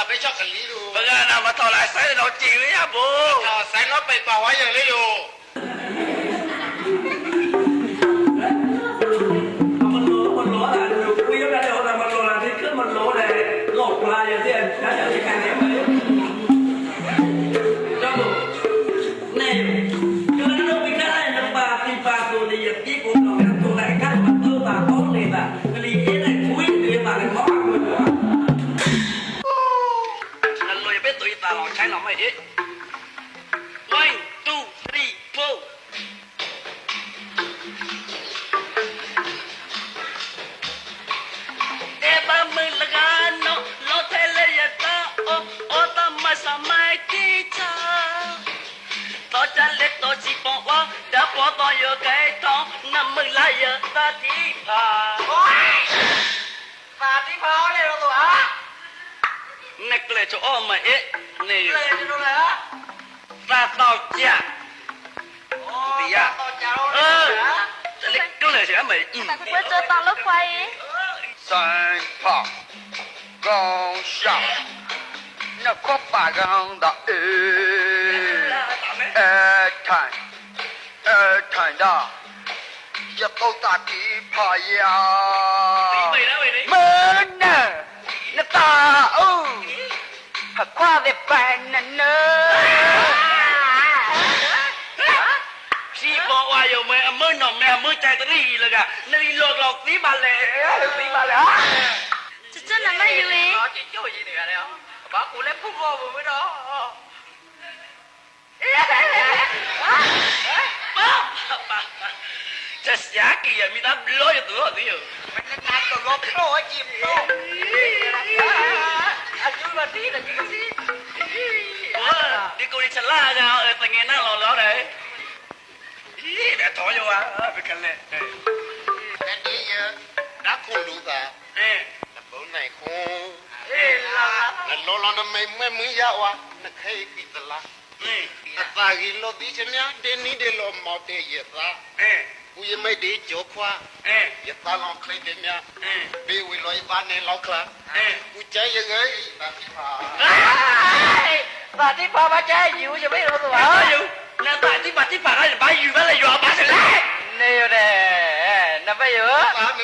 là bây giờ cái lý đồ ဘယ်ကနာမတော်လိုက်ဆိုင်တော့ကြည့်ရဘူး sai nó bị bảo hóa vậy lấy đồ มันโลอะไรคุยกันเดี๋ยวแต่มันโลอะไรที่ขึ้นมันโลเลยหลอกปลาอย่างที่นั่นอย่างที่การเลี้ยงเลยเจ้าบุเนี่ยคือนั่นเราไปได้น้ำปลาปีปลาตัวนี้อย่างที่ผมบอกนะตัวไหนกันมันตัวปลาโต๊ะเลยแบบกะลีเอ๊ะเนี่ยคุยเรียนปลาเลยเพราะอะไรวะนั่นเลยไปตุยตาเราใช้เราไม่เอ๊ะ 1 2 3 4เอ๊ะบ้ามือละกันเนาะโลเทเลยยะตาโอตามาสมัยที่เธอต่อจันเล็กต่อจีบว่าเดี๋ยวพอต่ออยู่ไกลท้องน้ำมือละยะตาที่พา mà tí pháo này đâu rồi á นักเลยจะอ้อมมาเอ๊ะนี่ lên cho nó là ตาต่อจ้ะ tí à to cháu เออจะเล็กก็เลยใช่ไหม Tại sao quên chơi toàn lớp quay ấy? 三炮高上那可把钢的谈的也都打地炮呀 ไปนะไปนี่ 门呢那大哦还挂在板呢 พี่บอกว่าอยู่ไม่มือหน่อแม่มือใจตรีเลยกะนี่หลอกหลอกตีมาเลยตีมาเลย Chứ chứ là mấy yêu ấy? nó chỉ chơi gì nữa đấy không bác cụ lấy phút vô với đó จะเสียกี่มีน้ำร้อยตัวนี่อยู่ mình lên nát còn gốc lỗ chìm đâu anh chui vào tí là chỉ có tí นี่กูนี่ฉลาดนะแต่เงี้ยน่าเราแล้วเลยเดี๋ยวถอยอยู่วะไปกันเลย cái tí nhớ đã khôn đủ cả เอ๊ะ là bố này khôn เอ๊ะลา là lo lo nó mấy mấy mới dạo à nó khai bị tờ la นี่ là ta ghi lo tí cho nhá đến ní để lo mò để gì ta เอ๊ะ กูยังไม่ดีโจกว่า เอ๊ะ อย่าตาลองเคลเดเนี่ย เอ๊ะ บีวิลอยบ้านในเราครับ เอ๊ะ กูใจยังไงตาที่พา bà đi qua bà chơi nhiều cho biết đâu rồi เอาอยู่แล้วแต่ที่ปากให้ไปอยู่ไปเลยอยู่เอาไปเสร็จแล้ว nè nè nó bây giờ ตา